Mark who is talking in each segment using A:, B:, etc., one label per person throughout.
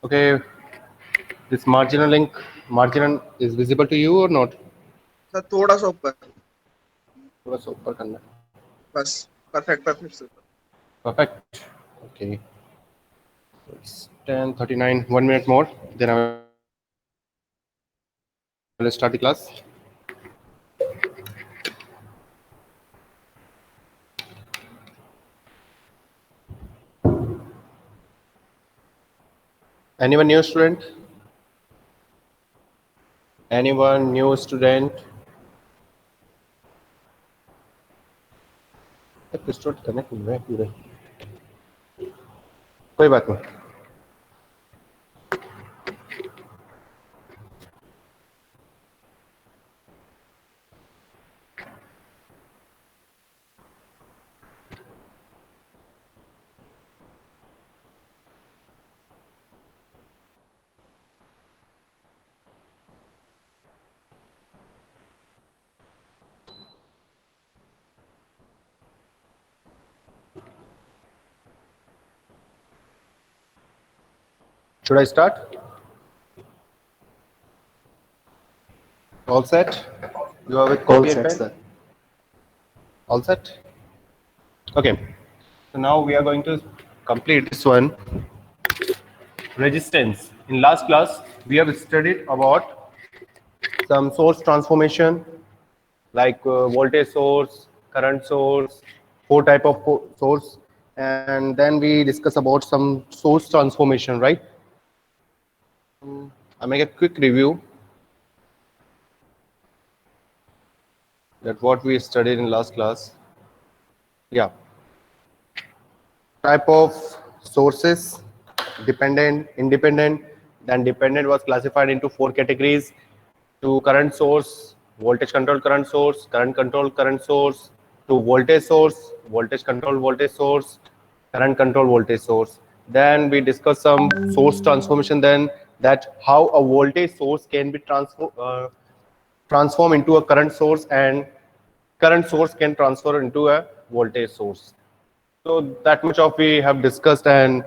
A: Okay, this marginal is visible to you or not?
B: Sir थोड़ा सा ऊपर.
A: थोड़ा सा ऊपर करना है.
B: बस. Perfect perfect sir.
A: Perfect. Okay. It's 10:39. 1 minute more. Then I will start the class. Anyone new student? Anyone new student? Episode connect नहीं हुआ है पूरे. कोई बात नहीं. Should I start? All set? You have a
C: All
A: copy and
C: set,
A: pen?
C: sir.
A: All set? Okay. So now we are going to complete this one. Resistance. In last class, we have studied about some source transformation, like voltage source, current source, four type of source, and then we discuss about some source transformation, right? I make a quick review that what we studied in last class. Yeah. Type of sources: dependent, independent. Then dependent was classified into four categories: to current source, voltage controlled current source, current controlled current source; to voltage source, voltage controlled voltage source, current controlled voltage source. Then we discuss some source transformation, then that how a voltage source can be transform into a current source, and current source can transfer into a voltage source. So that much of we have discussed, and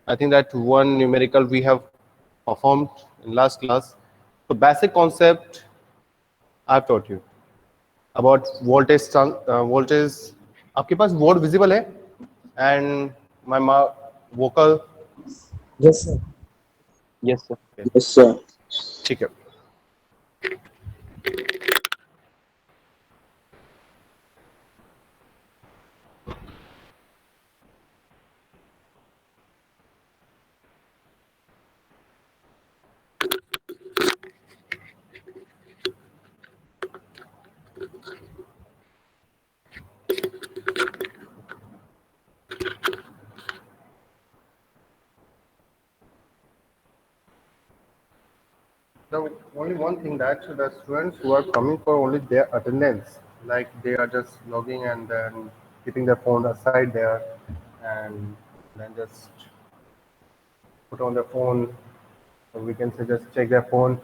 A: I think that one numerical we have performed in last class. So basic concept I've taught you about voltage. Voltage. आपके पास word visible है? And my vocal.
C: Yes, sir. Yes, sir.
B: Yes sir.
A: ठीक है. Now, only one thing that the students who are coming for only their attendance, like they are just logging and then keeping their phone aside there, and then just put on their phone, or we can say just check their phone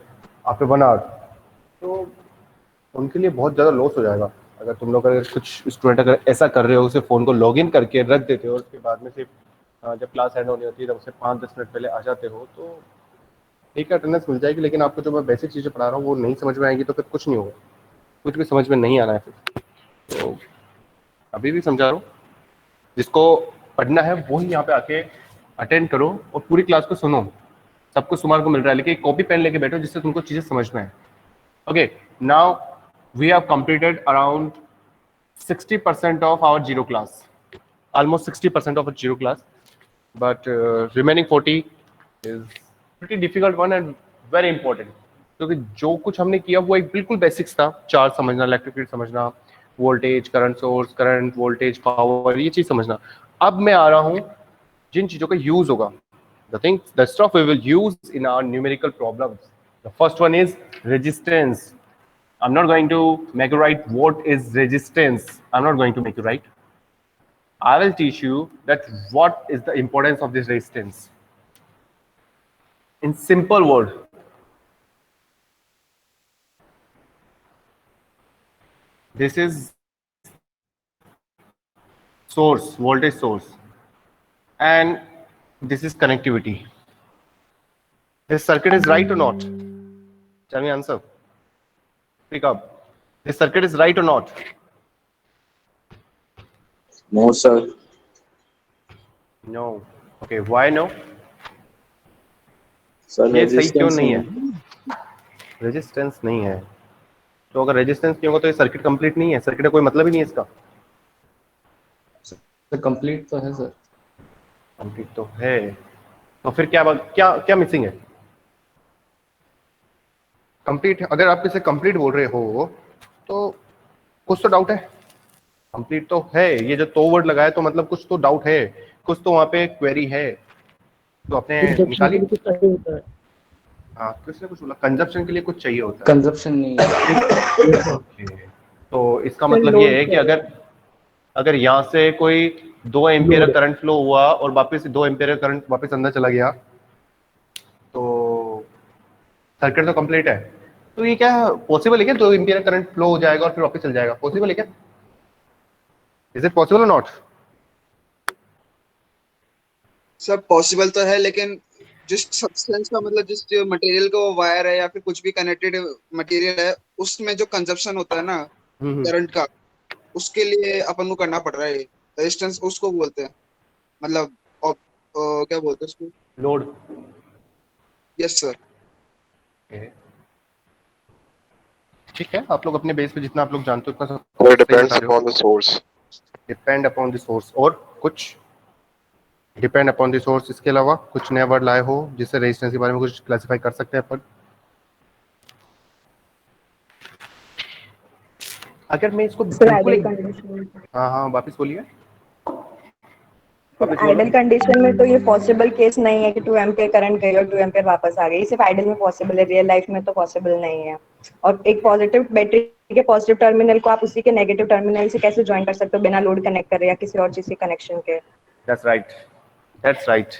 A: after 1 hour. तो उनके लिए बहुत ज़्यादा loss हो जाएगा अगर तुम लोग अगर कुछ स्टूडेंट अगर ऐसा कर रहे हो, उसे फ़ोन को लॉगिन करके रख देते हो और उसके बाद में सिर्फ जब क्लास एंड होनी होती है तब उसे 5-10 मिनट पहले आ जाते हो, तो ठीक है अटेंडेंस मिल जाएगी, लेकिन आपको जो मैं बेसिक चीज़ें पढ़ा रहा हूँ वो नहीं समझ में आएंगी तो फिर कुछ नहीं होगा, कुछ भी समझ में नहीं आना है फिर. तो अभी भी समझा रहा हूँ, जिसको पढ़ना है वही यहाँ पे आके अटेंड करो और पूरी क्लास को सुनो. सब कुछ सुमार को मिल रहा है, लेकिन कॉपी पेन लेके बैठो जिससे तुमको चीज़ें समझ में आए. Okay, now we have completed around 60% of our zero class, almost 60% of a zero class, but remaining 40 is pretty difficult one and very important. क्योंकि जो कुछ हमने किया वो एक बिल्कुल बेसिक्स था, चार्ज समझना, इलेक्ट्रिक फील्ड समझना, voltage, current source, current, voltage, power, ये चीज समझना. अब मैं आ रहा हूँ जिन चीजों का यूज होगा, the things, the stuff we will use in our numerical problems. The first one is resistance. I'm not going to make you write what is resistance. I'm not going to make you write. I will teach you that what is the importance of this resistance. In simple word, this is source, voltage source, and this is connectivity. This circuit is right or not? Tell me answer. Speak up. This circuit is right or not?
C: No, sir.
A: No. Okay, why no?
C: Sir,
A: ये सही क्यों
C: resistance
A: नहीं
C: नहीं
A: है? Resistance नहीं है, तो अगर रेजिस्टेंस नहीं होगा तो ये सर्किट कंप्लीट नहीं है, सर्किट का कोई मतलब ही नहीं है इसका।
C: है। कंप्लीट तो है सर।
A: कंप्लीट तो है, तो फिर क्या क्या मिसिंग है? कंप्लीट, अगर आप इसे कंप्लीट बोल रहे हो तो कुछ तो डाउट है। कंप्लीट तो है, ये जो तो वर्ड लगाया तो मतलब कुछ तो डाउट है, कुछ तो वहां पे क्वेरी है, तो आपने निकाली। हाँ, किसने कुछ बोला कंजप्शन के लिए कुछ चाहिए होता है।
C: कंजप्शन नहीं है।
A: ओके, तो इसका मतलब ये है कि अगर यहाँ से कोई 2 एम्पियर करंट फ्लो हुआ और वापस 2 एम्पियर करंट वापस अंदर चला गया तो सर्किट तो कंप्लीट है। तो ये क्या पॉसिबल है क्या 2 एम्पियर करंट फ्लो हो जाएगा और फिर वापस चल जाएगा? पॉसिबल है क्या? इज इट पॉसिबल और नॉट?
B: सब पॉसिबल तो है, लेकिन जिस सब्सटेंस का मतलब जिस मटेरियल का वो वायर है या फिर कुछ भी कनेक्टेड मटेरियल है, उसमें जो कंजप्शन होता है ना करंट का, उसके लिए अपन को करना पड़ रहा है। रेजिस्टेंस उसको बोलते हैं, मतलब क्या बोलते हैं उसको?
A: लोड।
B: Yes sir.
A: ठीक है, आप लोग अपने बेस पे जितना आप लोग जानते हो उतना
D: So it
A: सही
D: depends
A: बता रहे हो।
D: upon the source.
A: Depend upon the source, और कुछ डिपेंड अपॉन द सोर्स, इसके अलावा कुछ नया वर्ड लाए हो जिससे रेजिस्टेंस के बारे में कुछ क्लासिफाई कर सकते हैं अपन? अगर मैं इसको बिल्कुल हाँ वापस बोलिए।
E: आइडल कंडीशन में तो ये पॉसिबल केस नहीं है कि 2 एम्पियर करंट गई और 2 एम्पियर वापस आ गई। सिर्फ आइडल में पॉसिबल है, रियल लाइफ में तो पॉसिबल नहीं है। और एक पॉजिटिव बैटरी के पॉजिटिव टर्मिनल को आप उसी के नेगेटिव टर्मिनल से कैसे ज्वाइन कर सकते हो बिना लोड कनेक्ट करे या किसी और चीज के कनेक्शन के?
A: That's right, that's right,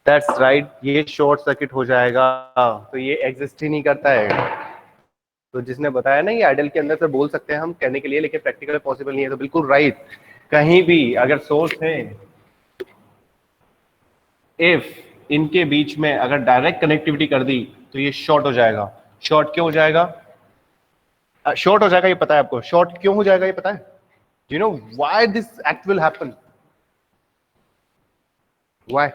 A: that's right. ये शॉर्ट सर्किट हो जाएगा, तो ये एग्जिस्ट ही नहीं करता है। तो जिसने बताया ना ये आइडल के अंदर से बोल सकते हैं हम कहने के लिए, लेकिन प्रैक्टिकल पॉसिबल नहीं है, तो बिल्कुल राइट। कहीं भी अगर सोर्स है, इफ इनके बीच में अगर डायरेक्ट कनेक्टिविटी कर दी तो ये शॉर्ट हो जाएगा। शॉर्ट क्यों हो जाएगा? शॉर्ट हो जाएगा ये पता है आपको? शॉर्ट क्यों हो जाएगा ये पता है? You know why this act will happen? Why?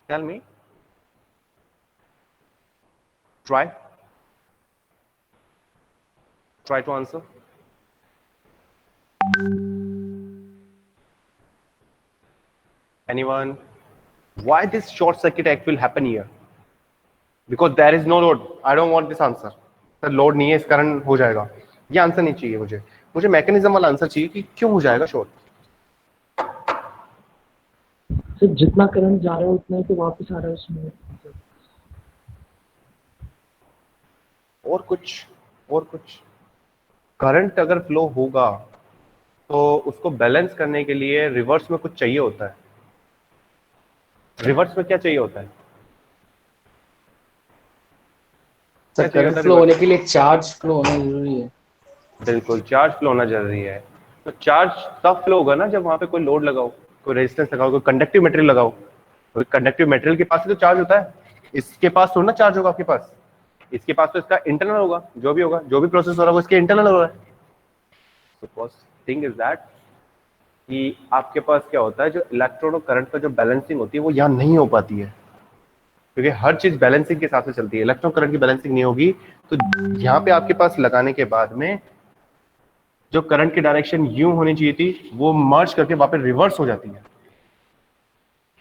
A: Tell me, try to answer. Anyone? Why this short circuit act will happen here? Because there is no load. I don't want this answer. Sir load नहीं है इस कारण हो जाएगा, ये answer नहीं चाहिए मुझे। मुझे मैकेनिज्म वाला आंसर चाहिए कि क्यों हो जाएगा शॉर्ट।
F: सर जितना करंट जा रहा है उतना ही तो वापस आ रहा है उसमें।
A: और कुछ करंट अगर फ्लो होगा तो उसको बैलेंस करने के लिए रिवर्स में कुछ चाहिए होता है। रिवर्स में क्या चाहिए होता है?
C: सर करंट फ्लो होने के लिए चार्ज फ्लो होना जरूरी है।
A: बिल्कुल, चार्ज फ्लो होना जरूरी है। तो चार्ज तब फ्लो होगा ना जब वहां पे कोई लोड लगाओ, कोई रेजिस्टेंस लगाओ, कोई कंडक्टिव मटेरियल लगाओ। तो कंडक्टिव मटेरियल के पास ही तो चार्ज होता है, इसके पास थोड़ा ना चार्ज होगा आपके पास। इसके पास तो इसका इंटरनल होगा, जो भी प्रोसेस हो रहा है वो इसके इंटरनल हो रहा है। तो फर्स्ट थिंग इज दैट कि आपके पास क्या होता है, जो इलेक्ट्रॉन और करंट का जो बैलेंसिंग होती है वो यहाँ नहीं हो पाती है, क्योंकि हर चीज बैलेंसिंग के हिसाब से चलती है। इलेक्ट्रॉन करंट की बैलेंसिंग नहीं होगी तो यहाँ पे आपके पास लगाने के बाद में जो करंट की डायरेक्शन यूं होनी चाहिए थी वो मर्ज करके वापस रिवर्स हो जाती है।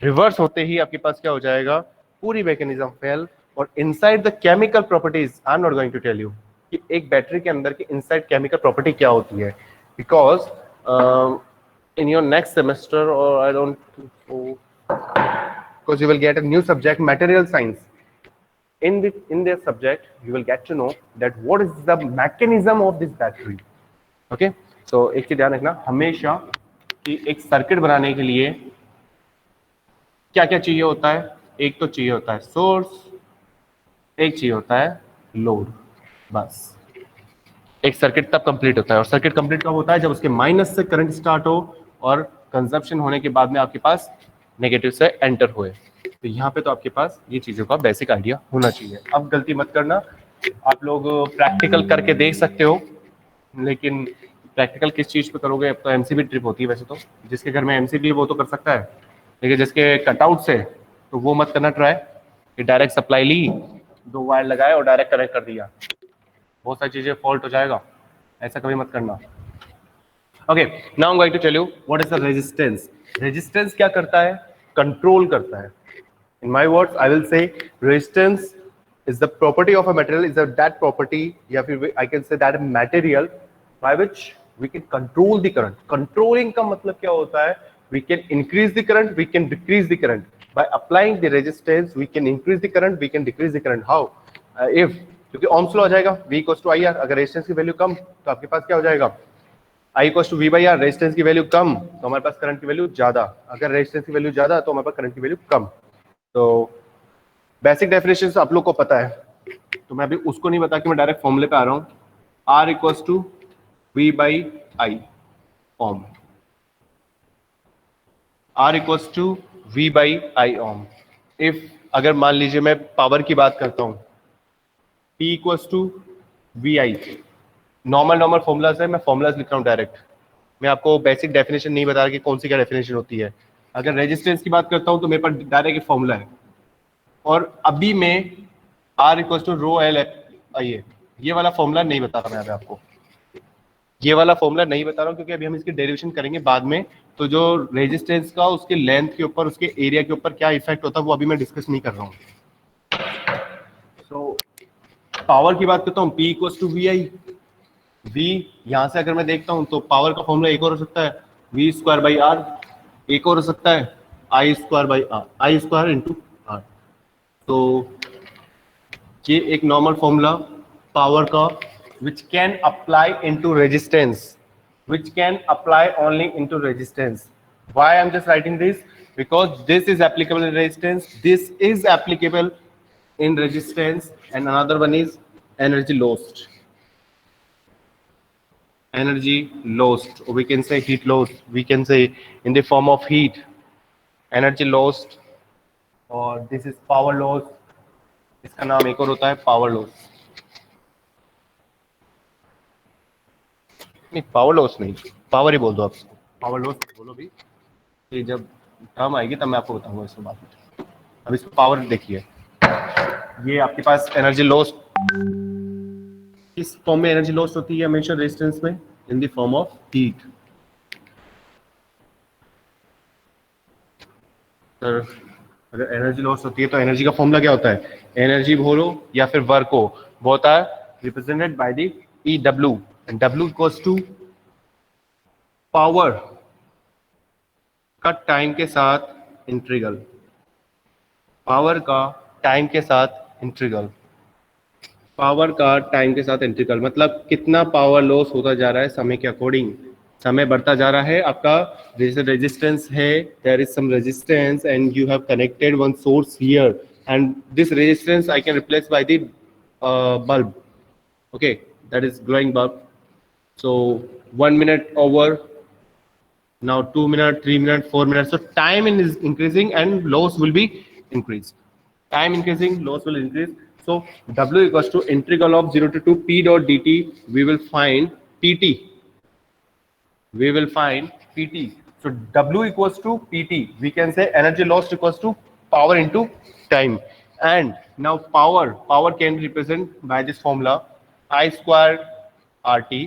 A: रिवर्स होते ही आपके पास क्या हो जाएगा, पूरी मैकेनिज्म फेल। और inside the chemical properties I am not going to tell you कि एक बैटरी के अंदर की इनसाइड केमिकल प्रॉपर्टी क्या होती है, because in your next semester, or I don't know, because you will get a new subject, material science. In this subject you will get to know that what is the mechanism of this battery. Okay, so एक चीज ध्यान रखना हमेशा कि एक circuit बनाने के लिए क्या क्या चाहिए होता है। एक तो चाहिए होता है सोर्स, एक चाहिए होता है लोड। बस एक सर्किट तब कंप्लीट होता है, और सर्किट कंप्लीट कब होता है, जब उसके माइनस से करंट स्टार्ट हो और कंजप्शन होने के बाद में आपके पास नेगेटिव से एंटर हुए। तो यहाँ पे तो आपके पास ये चीज़ों का बेसिक आइडिया होना चाहिए। अब गलती मत करना, आप लोग प्रैक्टिकल करके देख सकते हो, लेकिन प्रैक्टिकल किस चीज़ पे करोगे? अब तो एमसीबी ट्रिप होती है वैसे तो, जिसके घर में एमसीबी वो तो कर सकता है, लेकिन जिसके कटआउट से तो वो मत करना ट्राई कि डायरेक्ट सप्लाई ली, 2 वायर लगाए और डायरेक्ट कनेक्ट कर दिया, बहुत सारी चीज़ें फॉल्ट हो जाएगा, ऐसा कभी मत करना। Okay, now I am going to tell you what is the resistance. Resistance क्या करता है? कंट्रोल करता है। In my words, I will say resistance is the property of a material, is that property, या फिर I can say that material by which we can control the current. Controlling का मतलब क्या होता है? We can increase the current, we can decrease the current. By applying the resistance, we can increase the current, we can decrease the current. How? If क्योंकि ohms law आ जाएगा, V equals to IR, अगर resistance की value कम तो आपके पास क्या हो जाएगा? I equals to V by R, resistance की वैल्यू कम तो हमारे पास करंट की वैल्यू ज्यादा, अगर रेजिस्टेंस की वैल्यू ज्यादा तो हमारे पास करंट की वैल्यू कम। तो बेसिक डेफिनेशन आप लोग को पता है, तो मैं अभी उसको नहीं बता कि मैं डायरेक्ट फॉर्मूले पे आ रहा हूं। R equals to V by I ohm, R equals to V by I ohm. If अगर मान लीजिए मैं पावर की बात करता हूं, P equals to V I, normal formulas है, मैं फॉर्मूलाज लिख रहा हूं डायरेक्ट, मैं आपको बेसिक डेफिनेशन नहीं बता रहा कि कौन सी क्या डेफिनेशन होती है। अगर रेजिस्टेंस की बात करता हूं तो मेरे पास डायरेक्ट एक फॉर्मूला है, और अभी मैं R equal to rho L आइए, ये वाला फॉर्मूला नहीं बता रहा मैं अभी आपको, ये वाला फॉर्मूला नहीं बता रहा हूँ क्योंकि अभी हम इसकी डेरिवेशन करेंगे बाद में। तो जो रेजिस्टेंस का उसके लेंथ के ऊपर, उसके एरिया के ऊपर क्या इफेक्ट होता है वो अभी मैं डिस्कस नहीं कर रहा हूँ। सो पावर की बात करता हूँ, P equal to V I. V यहाँ से अगर मैं देखता हूँ तो पावर का फॉर्मूला एक और हो सकता है V स्क्वायर बाई R, एक और हो सकता है I square by R, I square into R। तो ये एक नॉर्मल फॉर्मूला पावर का which can apply into resistance, which can apply only into resistance. Why I'm just writing this? Because this is applicable in resistance, this is applicable in resistance, and another one is energy lost. Energy lost, or we can say heat loss, we can say in the form of heat, energy lost, or this is power loss, इसका नाम एक और होता है power loss. नहीं, power loss नहीं, power ही बोल दो आप, पावर लॉस बोलो भी, कि जब टर्म आएगी तब मैं आपको बताऊंगा इसके बाद में। अब इसको पावर देखिए, ये आपके पास एनर्जी लॉस किस फॉर्म में एनर्जी लॉस होती है हमेशा रेजिस्टेंस में? In the form of heat. Sir अगर एनर्जी लॉस होती है तो एनर्जी का फॉर्मूला क्या होता है? एनर्जी बोलो या फिर वर्क हो, वो होता है represented by the E W, and W equals to power का टाइम के साथ इंटीग्रल, पावर का टाइम के साथ इंटीग्रल, पावर का टाइम के साथ इंटीग्रल मतलब कितना पावर लॉस होता जा रहा है समय के अकॉर्डिंग, समय बढ़ता जा रहा है आपका। जैसे रेजिस्टेंस है, there is some resistance and you have connected one source here, and this resistance I can replace by the bulb, okay, that is glowing bulb. So 1 minute over, now 2 minutes, 3 minutes, 4 minutes, so time is increasing and loss will be increased, time increasing, loss will increase. So W equals to integral of 0 to 2 P dot dt, we will find PT, we will find PT. So W equals to PT, we can say energy lost equals to power into time, and now power can be represented by this formula I square RT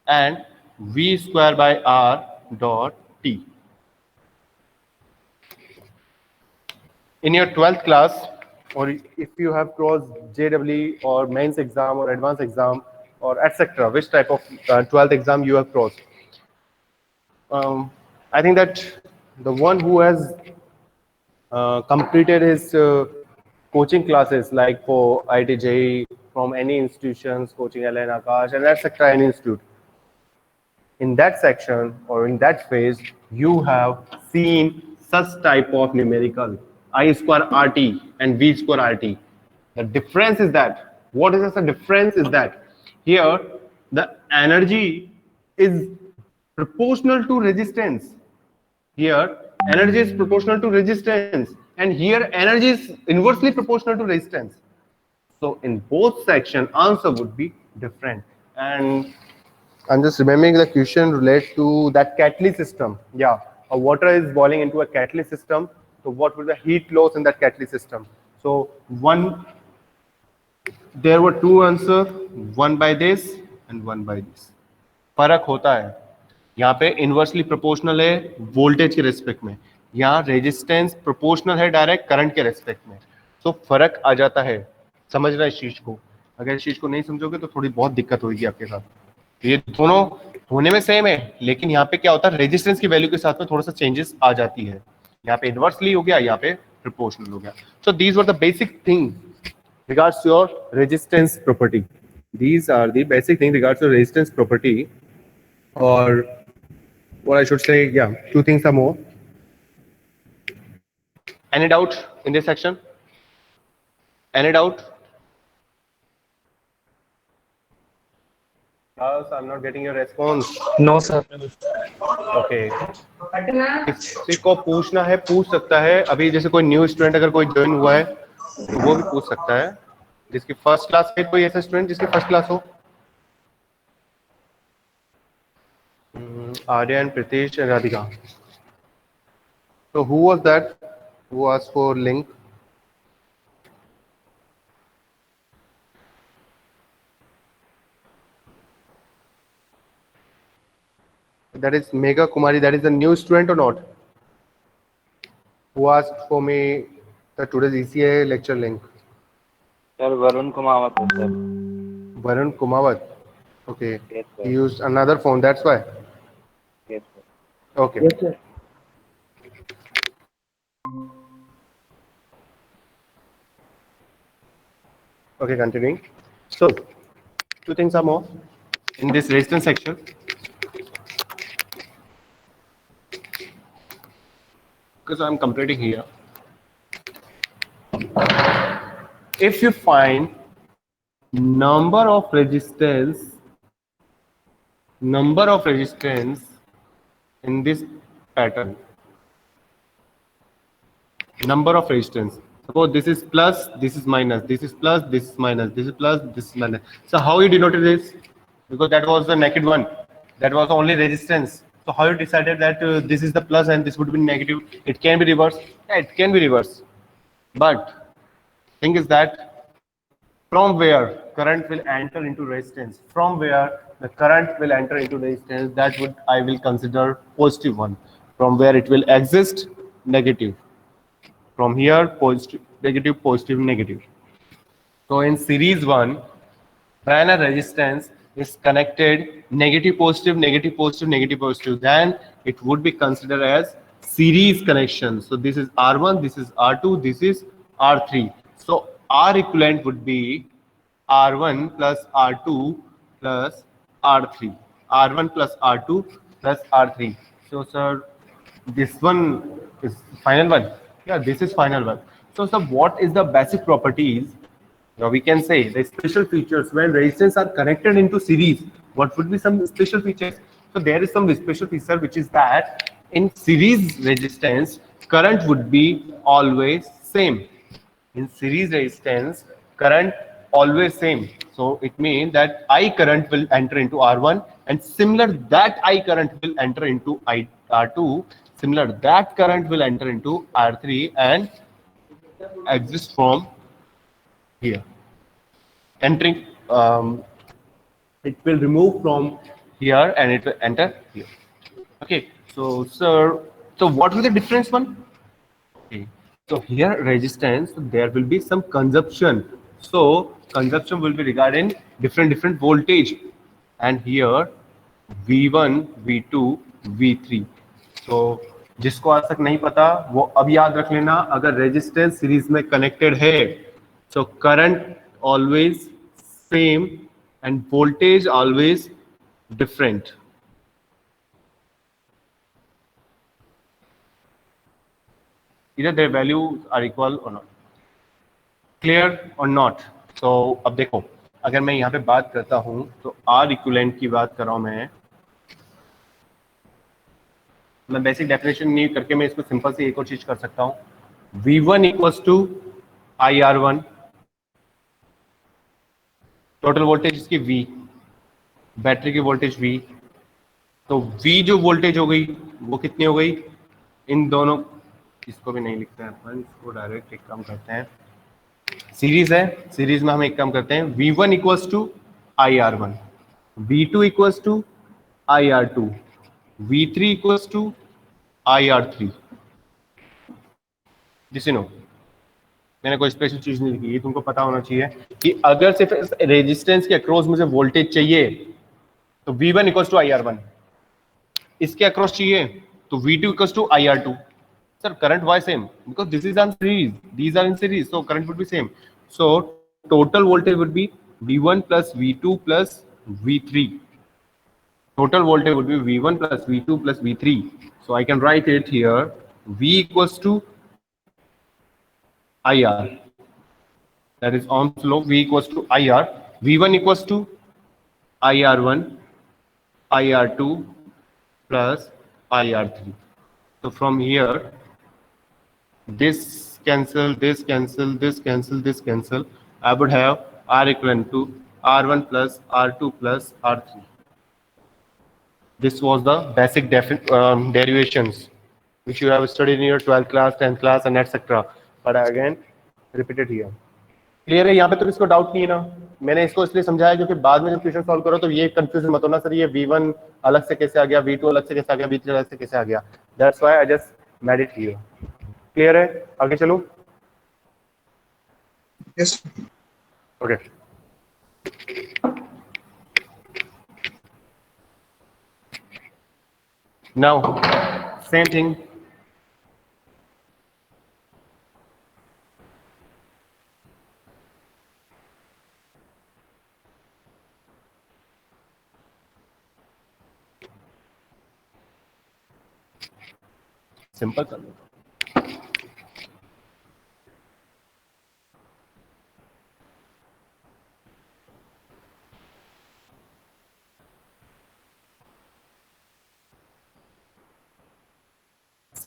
A: and V square by R dot T. In your 12th class, or if you have crossed JEE or mains exam or advanced exam or etc., which type of 12th exam you have crossed, I think that the one who has completed his coaching classes like for IIT JEE from any institutions, coaching LN Akash and etc., any institute, in that section or in that phase, you have seen such type of numerical I square RT and V square RT. The difference is that, what is the difference is that here the energy is proportional to resistance. here energy is proportional to resistance, and here energy is inversely proportional to resistance. So in both section, answer would be different. And I'm just remembering the question related to that catalyst system. Yeah, a water is boiling into a catalyst system. So what will the heat loss in that catalyst system? So there were two answer, one by this and one by this. फर्क होता है, यहाँ पे inversely proportional है voltage के respect में, यहाँ resistance proportional है डायरेक्ट करंट के रेस्पेक्ट में. तो फर्क आ जाता है, समझ रहा है इस चीज को. अगर इस चीज को नहीं समझोगे तो थोड़ी बहुत दिक्कत होगी आपके साथ. ये दोनों होने में सेम है, लेकिन यहाँ पे क्या होता है रेजिस्टेंस की वैल्यू के साथ में थोड़ा सा चेंजेस आ जाती है. यहाँ पे इनवर्सली हो गया, यहाँ पे प्रोपोर्शनल हो गया. So these were the basic thing regards to your resistance property. These are the basic thing regards to resistance property, or what I should say, yeah, two things are more. Any doubt in this section? Any doubt? Yes, I'm not getting your response.
C: No, sir.
A: Okay. किसी को पूछना है पूछ सकता है. अभी जैसे कोई न्यू स्टूडेंट अगर कोई ज्वाइन हुआ है तो वो भी पूछ सकता है. जिसकी फर्स्ट क्लास है, कोई ऐसा स्टूडेंट जिसकी फर्स्ट क्लास हो? Arya and Pritesh and Radhika. So who was that who asked for link? That is Megha Kumari. That is a new student or not? Who asked for me the today's ECA lecture link?
D: Sir, Varun Kumawat, sir.
A: Varun Kumawat. Okay.
D: Yes, sir.
A: He used another phone. That's why.
D: Yes, sir.
A: Okay.
F: Yes, sir.
A: Okay, continuing. So, two things are more in this resistance section. Because I'm completing here. If you find number of resistance in this pattern, number of resistance. Suppose this is plus, this is minus, this is plus, this is minus, this is plus, this is minus. So how you denoted this? Because that was the naked one. That was only resistance. So how you decided that this is the plus and this would be negative? It can be reversed. Yeah, it can be reversed. But thing is that from where current will enter into resistance, from where the current will enter into resistance, that would I will consider positive one. From where it will exist, negative. From here, positive, negative, positive, negative. So in series one, when a resistance is connected negative, positive, negative, positive, negative, positive, then it would be considered as series connection. So this is R1, this is R2, this is R3. So R equivalent would be R1 plus R2 plus R3. R1 plus R2 plus R3. So sir, this one is final one. Yeah, this is final one. So sir, what is the basic properties? Now we can say the special features when resistors are connected into series. What would be some special features? So there is some special feature which is that in series resistance, current would be always same. In series resistance, current always same. So it means that I current will enter into R1 and similar that I current will enter into R2. Similar that current will enter into R3 and exist from here. Entering, it will remove from here and it will enter here. Okay, so sir, so what will the difference one? Okay, so here resistance, there will be some consumption. So consumption will be regarding different voltage, and here V1, V2, V3. So जिसको आज तक नहीं पता वो अब याद रख लेना, अगर रेजिस्टेंस सीरीज में कनेक्टेड है so current always same and voltage always different. Either their values are equal or not. Clear or not? So अब देखो, अगर मैं यहाँ पे बात करता हूँ तो R equivalent की बात कर रहा हूँ मैं, मैं बेसिक डेफिनेशन नहीं करके मैं इसको सिंपल से एक और चीज कर सकता हूँ. V1 equals to IR1, total voltage इसकी V, बैटरी की वोल्टेज V. तो V जो वोल्टेज हो गई वो कितनी हो गई, इन दोनों, इसको भी नहीं लिखते हैं अपन, इसको डायरेक्ट एक काम करते हैं, सीरीज है, सीरीज में हम एक काम करते हैं, V1 equals to IR1, V2 equals to IR2, V3 equals to IR3. जिसे नो, मैंने कोई स्पेशल चीज नहीं लिखी, ये तुमको पता होना चाहिए कि अगर सिर्फ रेजिस्टेंस के अक्रॉस मुझे वोल्टेज चाहिए तो V1 इक्वल्स टू IR1, इसके अक्रॉस चाहिए तो V2 equals to IR2. Sir, current why same? Because this is on series. These are in series, so current would be same. So total voltage would be V1 plus V2 plus V3. Total voltage would be V1 plus V2 plus V3. So I can write it here. V equals to IR. That is Ohm's law. V equals to IR. V1 equals to IR1, IR2 plus IR3. So from here, this cancel, this cancel, this cancel, this cancel. I would have R equivalent to R1 plus R2 plus R3. This was the basic derivations which you have studied in your 12th class, 10th class and etc. But again repeated here. Clear है यहाँ पे? तो इसको doubt नहीं है ना? मैंने इसको इसलिए समझाया क्योंकि बाद में जब क्वेश्चन सॉल्व करो तो ये कंफ्यूजन मत होना, सर ये V1 अलग से कैसे आ गया, V2 अलग से कैसे आ गया, V3 अलग से कैसे आ गया. That's why I just made it here. Clear है? आगे चलो.
B: Yes.
A: Okay. Now same thing. Simple कर लो.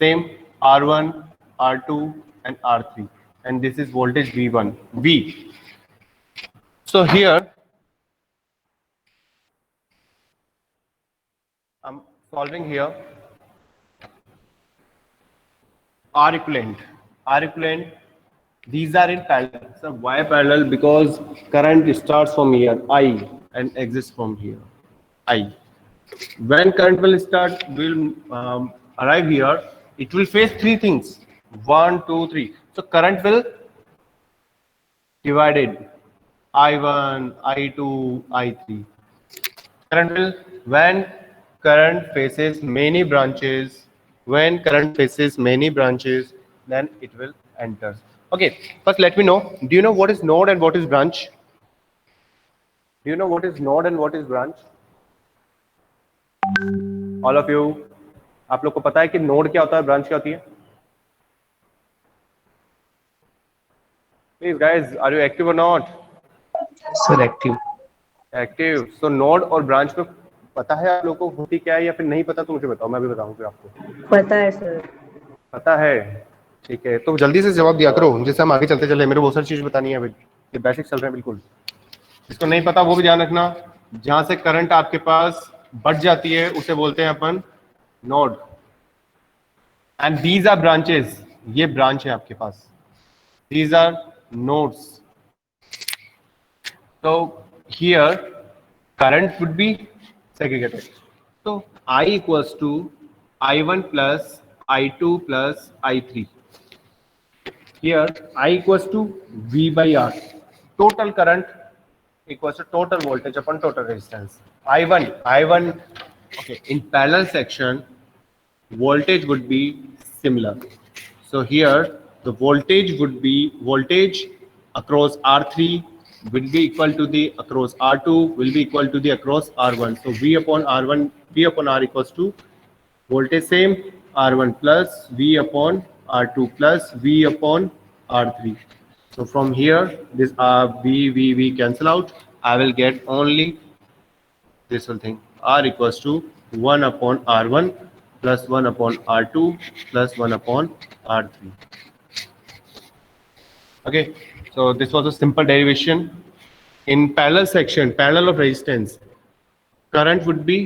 A: Same R1, R2 and R3, and this is voltage V1, V. So here I'm solving here. R equivalent, these are in parallel. So why parallel? Because current starts from here, I, and exits from here, I. When current will start, will arrive here, it will face three things, 1, 2, 3. So current will divided, I1, I2, I3. Current will, when current faces many branches, then it will enter. Okay, first let me know, do you know what is node and what is branch? Do you know what is node and what is branch? All of you, आप लोग को पता है कि node क्या होता है, branch क्या होती है? Please guys, are you active or not?
C: Sir, active.
A: Active. So node और ब्रांच में पता है आप लोग को होती क्या है या फिर नहीं पता तो मुझे बताओ, मैं भी बताऊं फिर आपको.
E: पता है सर.
A: पता है, ठीक है, तो जल्दी से जवाब दिया करो जिससे हम आगे चलते चले. मेरे बहुत सारी चीज बतानी है अभी, ये बेसिक चल रहे हैं बिल्कुल. जिसको नहीं पता वो भी ध्यान रखना. जहां से करंट आपके पास बढ़ जाती है उसे बोलते हैं अपन node, and these are branches. ये ब्रांच है आपके पास, दीज आर नोड्स. तो here current would be segregated. तो I equals to I1 plus I2 plus I3. Here I equals to V by R. Total current equals to total voltage upon total resistance. I1, okay, in parallel section, voltage would be similar. So here the voltage would be, voltage across R3 will be equal to the across R2 will be equal to the across R1. So V upon R1, V upon R equals to voltage same, R1 plus V upon R2 plus V upon R3. So from here, this V cancel out. I will get only this whole thing. R equals to 1 upon R1 plus 1 upon R2 plus 1 upon R3. Okay, so this was a simple derivation. In parallel section, parallel of resistance, current would be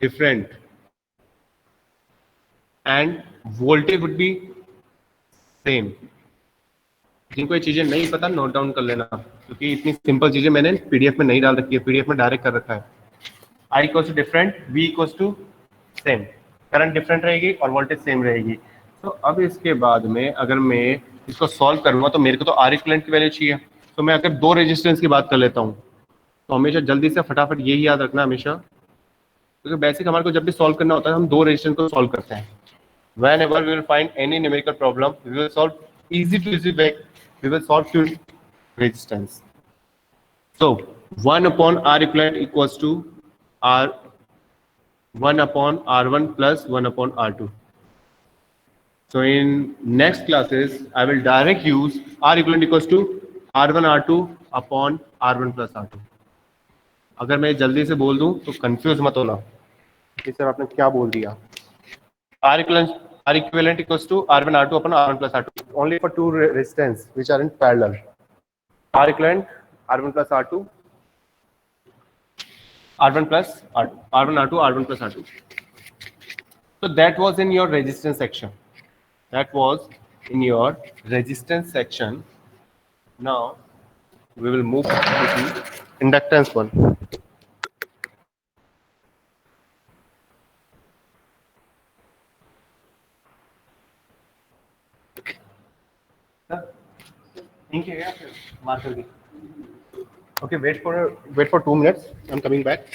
A: different and voltage would be same. जिनको ये चीजें नहीं पता note down कर लेना, क्योंकि इतनी simple चीजें मैंने पीडीएफ में नहीं डाल रखी है, पीडीएफ में डायरेक्ट कर रखा है. I equals to different, V equals to same, current different रहेगी और वोल्टेज सेम रहेगी. तो अब इसके बाद में अगर मैं इसको सॉल्व करूंगा तो मेरे को तो आर इक्विवेलेंट की वैल्यू चाहिए. तो मैं अगर दो रेजिस्टेंस की बात कर लेता हूँ, तो हमेशा जल्दी से फटाफट यही याद रखना हमेशा, क्योंकि बेसिक हमारे को जब भी सॉल्व करना होता है हम दो रेजिस्टेंस को सॉल्व करते हैं. Whenever we will find any numerical problem, we will solve easy to easy way. We will solve two resistance. So 1 upon R equivalent equals to R 1 upon R1 plus 1 upon R2. So in next classes, I will direct use R equivalent equals to R1 R2 upon R1 plus R2. अगर मैं जल्दी से बोल दूं तो confuse मत होना कि सर आपने क्या बोल दिया. R equivalent equals to R1 R2 upon R1 plus R2 only for two resistance which are in parallel. R equivalent R1 plus R2, R1 plus R2, R1 R2, R1 plus R2. So that was in your resistance section. That was in your resistance section. Now we will move to the inductance one. Okay, wait for 2 minutes. I'm coming back.